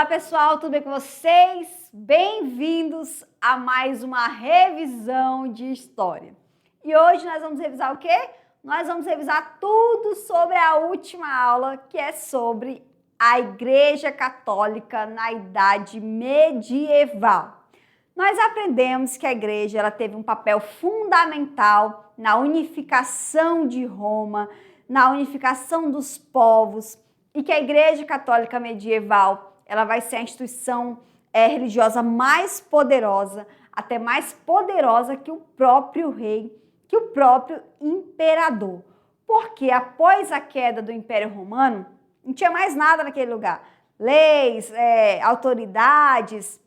Olá pessoal, tudo bem com vocês? Bem-vindos a mais uma revisão de história. E hoje nós vamos revisar o quê? Nós vamos revisar tudo sobre a última aula, que é sobre a Igreja Católica na Idade Medieval. Nós aprendemos que a Igreja ela teve um papel fundamental na unificação de Roma, na unificação dos povos, e que a Igreja Católica Medieval ela vai ser a instituição religiosa mais poderosa, até mais poderosa que o próprio rei, que o próprio imperador. Porque após a queda do Império Romano, não tinha mais nada naquele lugar. Leis, autoridades.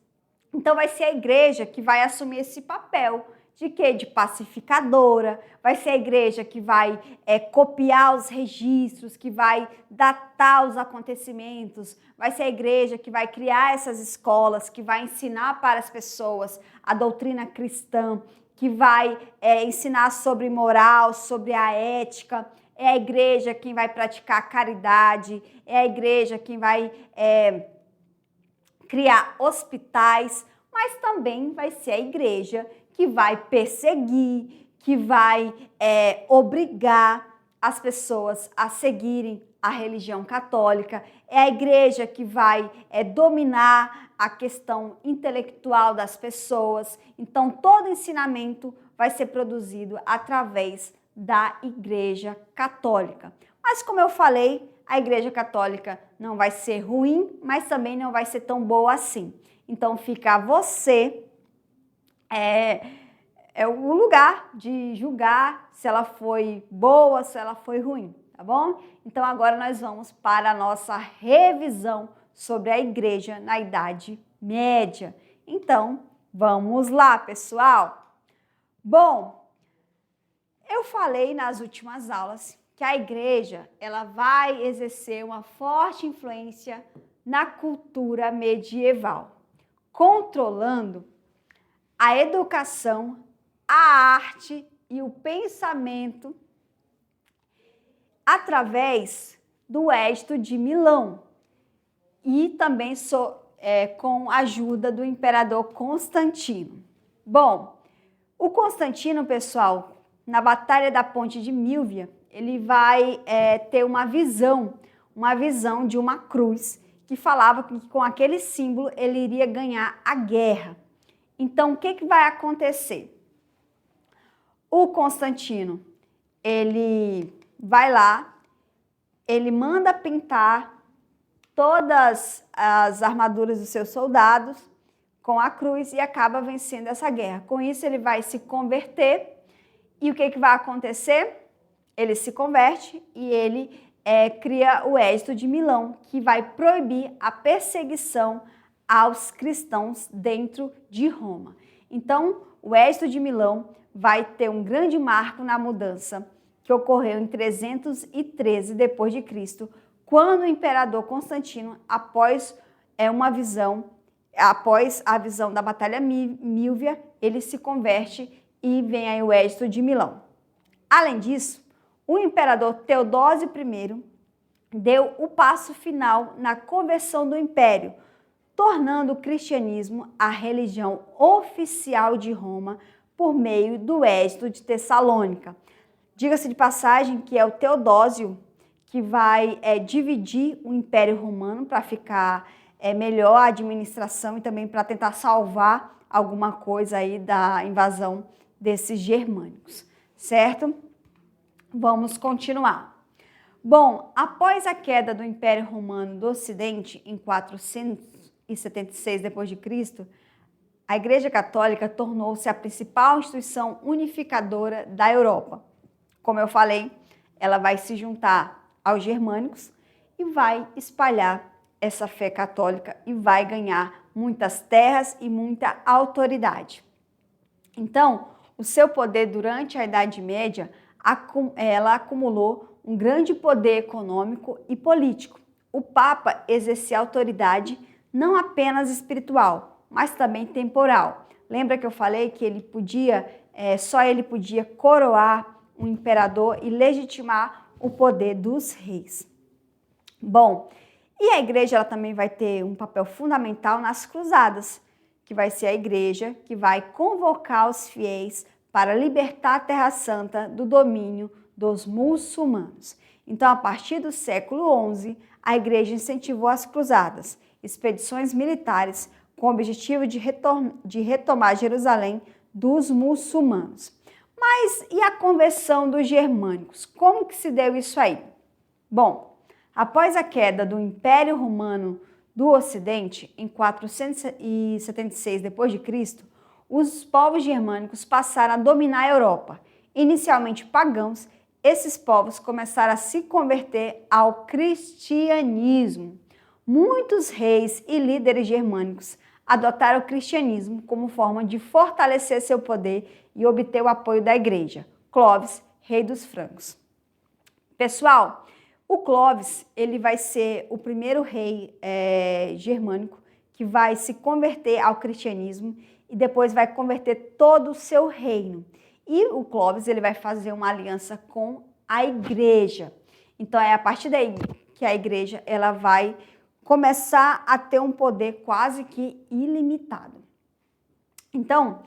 Então vai ser a igreja que vai assumir esse papel de quê? De pacificadora. Vai ser a igreja que vai copiar os registros, que vai datar os acontecimentos. Vai ser a igreja que vai criar essas escolas, que vai ensinar para as pessoas a doutrina cristã, que vai ensinar sobre moral, sobre a ética. É a igreja quem vai praticar a caridade. É a igreja quem vai criar hospitais, mas também vai ser a igreja que vai perseguir, que vai obrigar as pessoas a seguirem a religião católica. É a igreja que vai dominar a questão intelectual das pessoas. Então, todo ensinamento vai ser produzido através da Igreja Católica. Mas, como eu falei, a Igreja Católica não vai ser ruim, mas também não vai ser tão boa assim. Então, fica a você o lugar de julgar se ela foi boa, se ela foi ruim, tá bom? Então, agora nós vamos para a nossa revisão sobre a Igreja na Idade Média. Então, vamos lá, pessoal? Bom, eu falei nas últimas aulas que a igreja ela vai exercer uma forte influência na cultura medieval, controlando a educação, a arte e o pensamento através do Édito de Milão e também com a ajuda do imperador Constantino. Bom, o Constantino, pessoal, na Batalha da Ponte de Milvia, ele vai ter uma visão de uma cruz que falava que com aquele símbolo ele iria ganhar a guerra. Então, o que vai acontecer? O Constantino, ele vai lá, ele manda pintar todas as armaduras dos seus soldados com a cruz e acaba vencendo essa guerra. Com isso, ele vai se converter e o que vai acontecer? Ele se converte e ele cria o Édito de Milão, que vai proibir a perseguição aos cristãos dentro de Roma. Então, o Édito de Milão vai ter um grande marco na mudança que ocorreu em 313 d.C., quando o imperador Constantino, após a visão da Batalha Milvia, ele se converte e vem aí o Édito de Milão. Além disso, o imperador Teodósio I deu o passo final na conversão do império, tornando o cristianismo a religião oficial de Roma por meio do Édito de Tessalônica. Diga-se de passagem que é o Teodósio que vai dividir o Império Romano para ficar melhor a administração e também para tentar salvar alguma coisa aí da invasão desses germânicos, certo? Vamos continuar. Bom, após a queda do Império Romano do Ocidente em 476 d.C., a Igreja Católica tornou-se a principal instituição unificadora da Europa. Como eu falei, ela vai se juntar aos germânicos e vai espalhar essa fé católica e vai ganhar muitas terras e muita autoridade. Então, o seu poder durante a Idade Média, ela acumulou um grande poder econômico e político. O Papa exercia autoridade não apenas espiritual, mas também temporal. Lembra que eu falei que ele só ele podia coroar um imperador e legitimar o poder dos reis. Bom, E a igreja ela também vai ter um papel fundamental nas cruzadas, que vai ser a igreja que vai convocar os fiéis para libertar a Terra Santa do domínio dos muçulmanos. Então, a partir do século XI, a igreja incentivou as cruzadas, expedições militares com o objetivo de retomar Jerusalém dos muçulmanos. Mas e a conversão dos germânicos? Como que se deu isso aí? Bom, após a queda do Império Romano do Ocidente, em 476 d.C., os povos germânicos passaram a dominar a Europa. Inicialmente pagãos, esses povos começaram a se converter ao cristianismo. Muitos reis e líderes germânicos adotaram o cristianismo como forma de fortalecer seu poder e obter o apoio da igreja. Clovis, rei dos francos. Pessoal, o Clovis ele vai ser o primeiro rei germânico que vai se converter ao cristianismo e depois vai converter todo o seu reino. E o Clovis ele vai fazer uma aliança com a igreja. Então é a partir daí que a igreja ela vai começar a ter um poder quase que ilimitado. Então,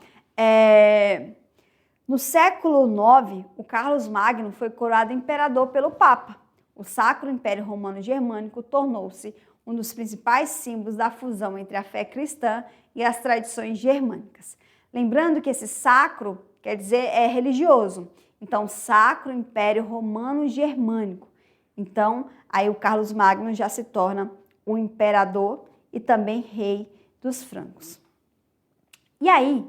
no século IX, o Carlos Magno foi coroado imperador pelo Papa. O Sacro Império Romano Germânico tornou-se um dos principais símbolos da fusão entre a fé cristã e as tradições germânicas. Lembrando que esse sacro quer dizer religioso. Então, Sacro Império Romano Germânico. Então, aí o Carlos Magno já se torna o imperador e também rei dos francos. E aí,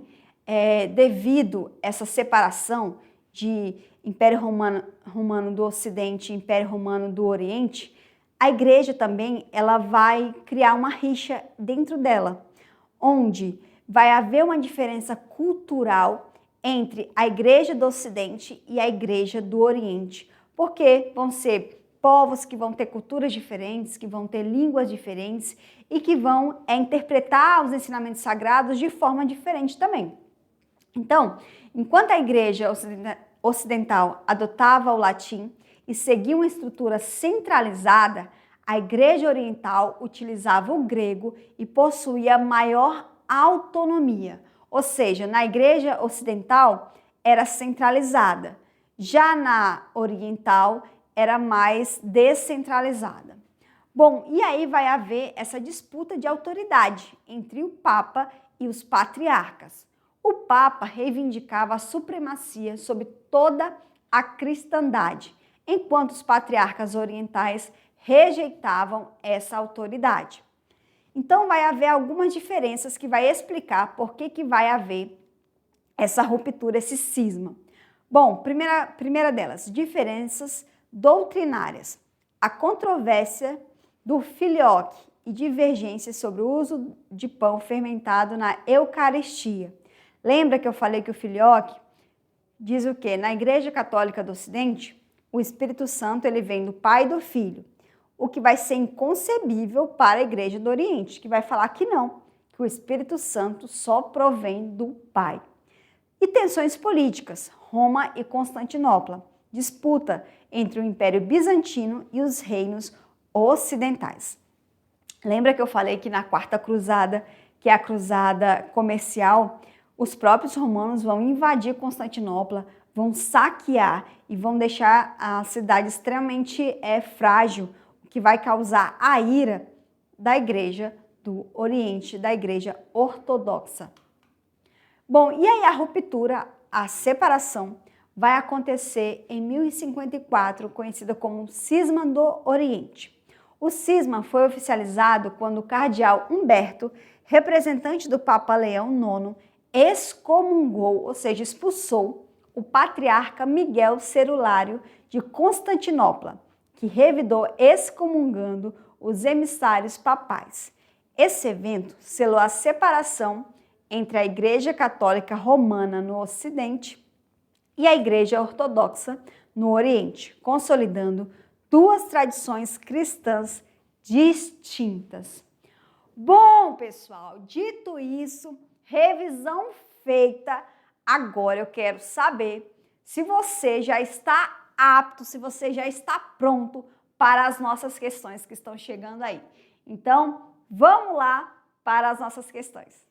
devido a essa separação de Império Romano do Ocidente e Império Romano do Oriente, a igreja também ela vai criar uma rixa dentro dela, onde vai haver uma diferença cultural entre a igreja do Ocidente e a igreja do Oriente, porque vão ser povos que vão ter culturas diferentes, que vão ter línguas diferentes e que vão interpretar os ensinamentos sagrados de forma diferente também. Então, enquanto a igreja ocidental adotava o latim e seguia uma estrutura centralizada, a igreja oriental utilizava o grego e possuía maior autonomia. Ou seja, na igreja ocidental era centralizada, já na oriental era mais descentralizada. Bom, e aí vai haver essa disputa de autoridade entre o Papa e os patriarcas. O Papa reivindicava a supremacia sobre toda a cristandade, enquanto os patriarcas orientais rejeitavam essa autoridade. Então vai haver algumas diferenças que vai explicar por que vai haver essa ruptura, esse cisma. Bom, primeira delas, diferenças doutrinárias. A controvérsia do filioque e divergências sobre o uso de pão fermentado na Eucaristia. Lembra que eu falei que o filioque diz o quê? Na Igreja Católica do Ocidente, o Espírito Santo ele vem do Pai e do Filho, o que vai ser inconcebível para a Igreja do Oriente, que vai falar que não, que o Espírito Santo só provém do Pai. E tensões políticas, Roma e Constantinopla, disputa entre o Império Bizantino e os reinos ocidentais. Lembra que eu falei que na Quarta Cruzada, que é a cruzada comercial, os próprios romanos vão invadir Constantinopla, vão saquear e vão deixar a cidade extremamente frágil, o que vai causar a ira da Igreja do Oriente, da Igreja Ortodoxa. Bom, e aí a ruptura, a separação, vai acontecer em 1054, conhecida como Cisma do Oriente. O cisma foi oficializado quando o cardeal Humberto, representante do Papa Leão IX, excomungou, ou seja, expulsou o patriarca Miguel Cerulário de Constantinopla, que revidou excomungando os emissários papais. Esse evento selou a separação entre a Igreja Católica Romana no Ocidente e a Igreja Ortodoxa no Oriente, consolidando duas tradições cristãs distintas. Bom, pessoal, dito isso, revisão feita, agora eu quero saber se você já está apto, se você já está pronto para as nossas questões que estão chegando aí. Então, vamos lá para as nossas questões.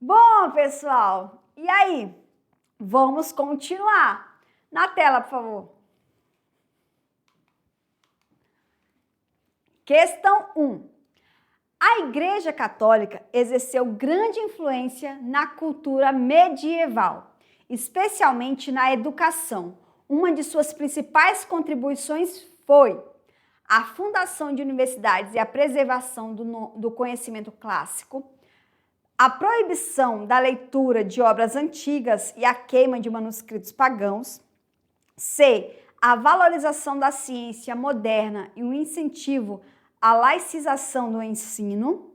Bom, pessoal, e aí? Vamos continuar. Na tela, por favor. Questão 1. A Igreja Católica exerceu grande influência na cultura medieval, especialmente na educação. Uma de suas principais contribuições foi a fundação de universidades e a preservação do conhecimento clássico, a proibição da leitura de obras antigas e a queima de manuscritos pagãos. C. A valorização da ciência moderna e o incentivo à laicização do ensino.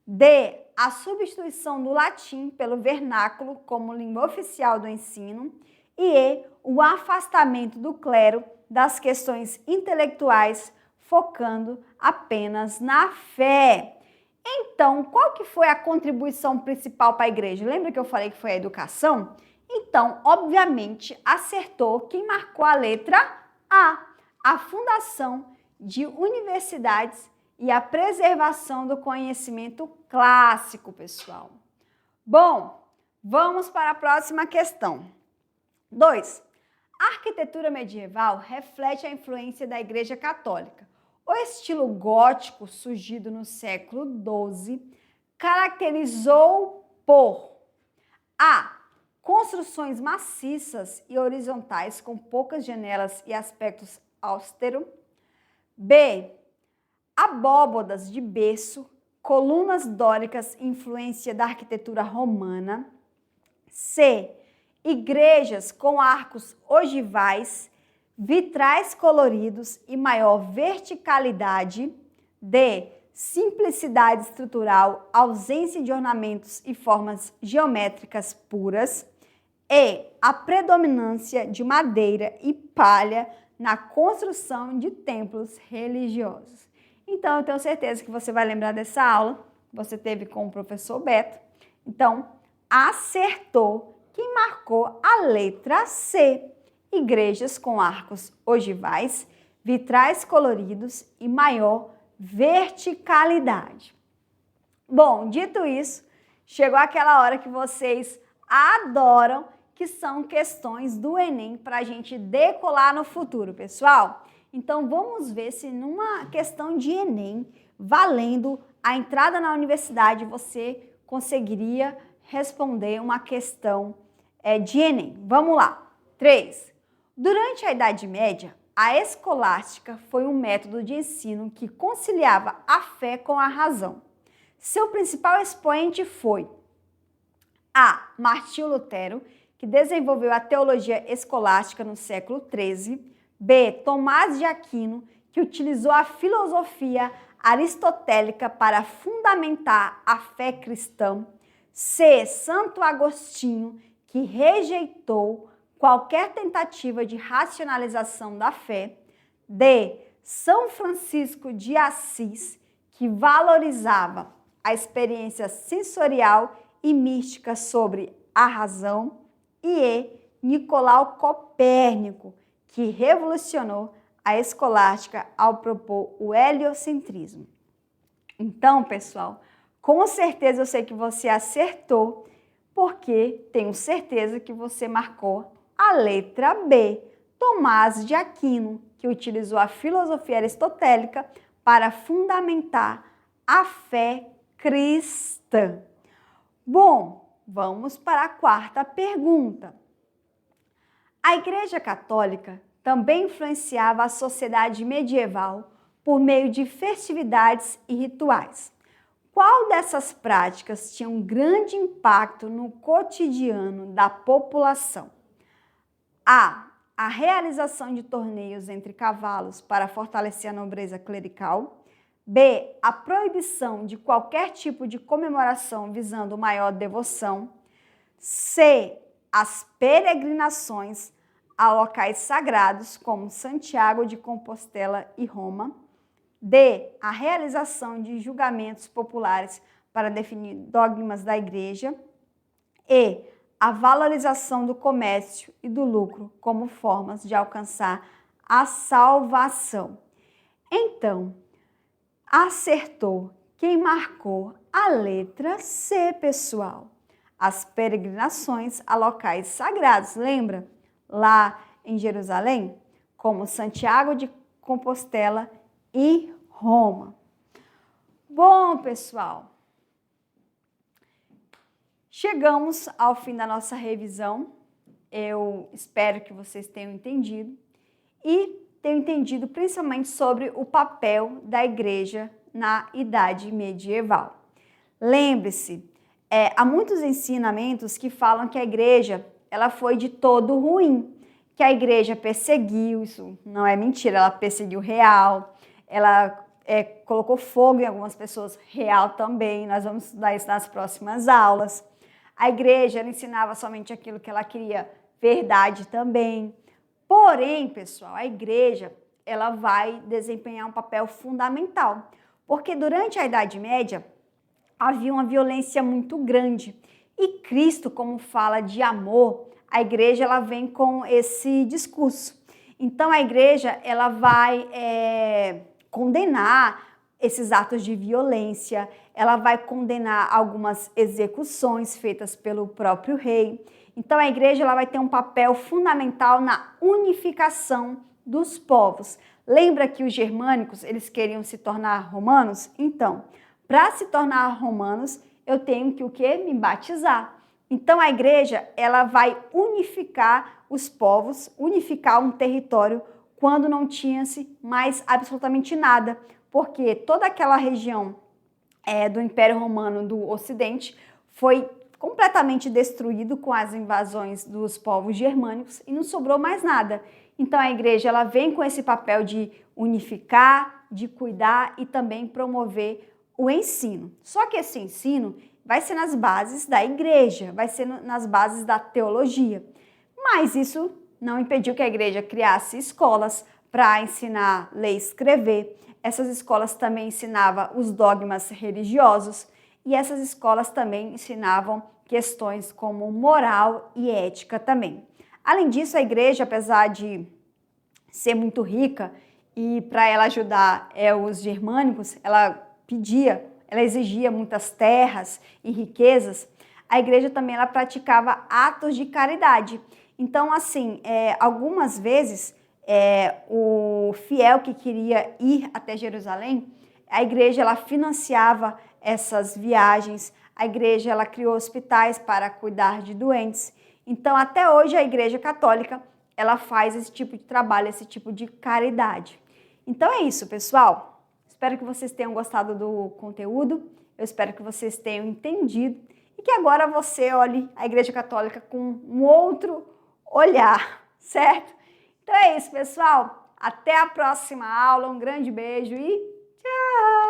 D. A substituição do latim pelo vernáculo como língua oficial do ensino. E E. O afastamento do clero das questões intelectuais, focando apenas na fé. Então, qual que foi a contribuição principal para a igreja? Lembra que eu falei que foi a educação? Então, obviamente, acertou quem marcou a letra a fundação de universidades e a preservação do conhecimento clássico, pessoal. Bom, vamos para a próxima questão. 2. A arquitetura medieval reflete a influência da Igreja Católica. O estilo gótico, surgido no século XII, caracterizou por A. Construções maciças e horizontais com poucas janelas e aspectos austeros. B. Abóbadas de berço, colunas dóricas, influência da arquitetura romana. C. Igrejas com arcos ogivais, vitrais coloridos e maior verticalidade. D. Simplicidade estrutural, ausência de ornamentos e formas geométricas puras. E. A predominância de madeira e palha na construção de templos religiosos. Então, eu tenho certeza que você vai lembrar dessa aula que você teve com o professor Beto. Então, acertou quem marcou a letra C. Igrejas com arcos ogivais, vitrais coloridos e maior verticalidade. Bom, dito isso, chegou aquela hora que vocês adoram, que são questões do Enem para a gente decolar no futuro, pessoal. Então, vamos ver se numa questão de Enem, valendo a entrada na universidade, você conseguiria responder uma questão de Enem. Vamos lá. 3. Durante a Idade Média, a escolástica foi um método de ensino que conciliava a fé com a razão. Seu principal expoente foi A. Martinho Lutero, que desenvolveu a teologia escolástica no século XIII. B. Tomás de Aquino, que utilizou a filosofia aristotélica para fundamentar a fé cristã. C. Santo Agostinho, que rejeitou qualquer tentativa de racionalização da fé. D. São Francisco de Assis, que valorizava a experiência sensorial e mística sobre a razão. E Nicolau Copérnico, que revolucionou a escolástica ao propor o heliocentrismo. Então, pessoal, com certeza eu sei que você acertou, porque tenho certeza que você marcou a letra B, Tomás de Aquino, que utilizou a filosofia aristotélica para fundamentar a fé cristã. Bom, vamos para a quarta pergunta. A Igreja Católica também influenciava a sociedade medieval por meio de festividades e rituais. Qual dessas práticas tinha um grande impacto no cotidiano da população? A. A realização de torneios entre cavalos para fortalecer a nobreza clerical. B. A proibição de qualquer tipo de comemoração visando maior devoção. C. As peregrinações a locais sagrados como Santiago de Compostela e Roma. D. A realização de julgamentos populares para definir dogmas da igreja. E. A valorização do comércio e do lucro como formas de alcançar a salvação. Então, acertou quem marcou a letra C, pessoal. As peregrinações a locais sagrados, lembra? Lá em Jerusalém, como Santiago de Compostela e Roma. Bom, pessoal, chegamos ao fim da nossa revisão. Eu espero que vocês tenham entendido e tenham entendido principalmente sobre o papel da igreja na Idade Medieval. Lembre-se, há muitos ensinamentos que falam que a igreja ela foi de todo ruim, que a igreja perseguiu, isso não é mentira, ela perseguiu real, ela colocou fogo em algumas pessoas, real também, nós vamos estudar isso nas próximas aulas. A igreja ela ensinava somente aquilo que ela queria, verdade também. Porém, pessoal, a igreja ela vai desempenhar um papel fundamental, porque durante a Idade Média havia uma violência muito grande e Cristo, como fala de amor, a igreja ela vem com esse discurso. Então a igreja ela vai condenar esses atos de violência, ela vai condenar algumas execuções feitas pelo próprio rei. Então a igreja ela vai ter um papel fundamental na unificação dos povos. Lembra que os germânicos eles queriam se tornar romanos? Então, para se tornar romanos, eu tenho que o quê? Me batizar. Então a igreja ela vai unificar os povos, unificar um território quando não tinha-se mais absolutamente nada, porque toda aquela região do Império Romano do Ocidente foi completamente destruído com as invasões dos povos germânicos e não sobrou mais nada. Então a igreja ela vem com esse papel de unificar, de cuidar e também promover o ensino. Só que esse ensino vai ser nas bases da igreja, vai ser nas bases da teologia. Mas isso não impediu que a igreja criasse escolas para ensinar a ler e escrever. Essas escolas também ensinavam os dogmas religiosos e essas escolas também ensinavam questões como moral e ética também. Além disso, a igreja, apesar de ser muito rica e para ela ajudar os germânicos, ela exigia muitas terras e riquezas, a igreja também ela praticava atos de caridade. Então, assim, algumas vezes o fiel que queria ir até Jerusalém, a igreja ela financiava essas viagens, a igreja ela criou hospitais para cuidar de doentes. Então, até hoje, a Igreja Católica ela faz esse tipo de trabalho, esse tipo de caridade. Então é isso, pessoal. Espero que vocês tenham gostado do conteúdo, eu espero que vocês tenham entendido e que agora você olhe a Igreja Católica com um outro olhar, certo? Então é isso, pessoal. Até a próxima aula, um grande beijo e tchau!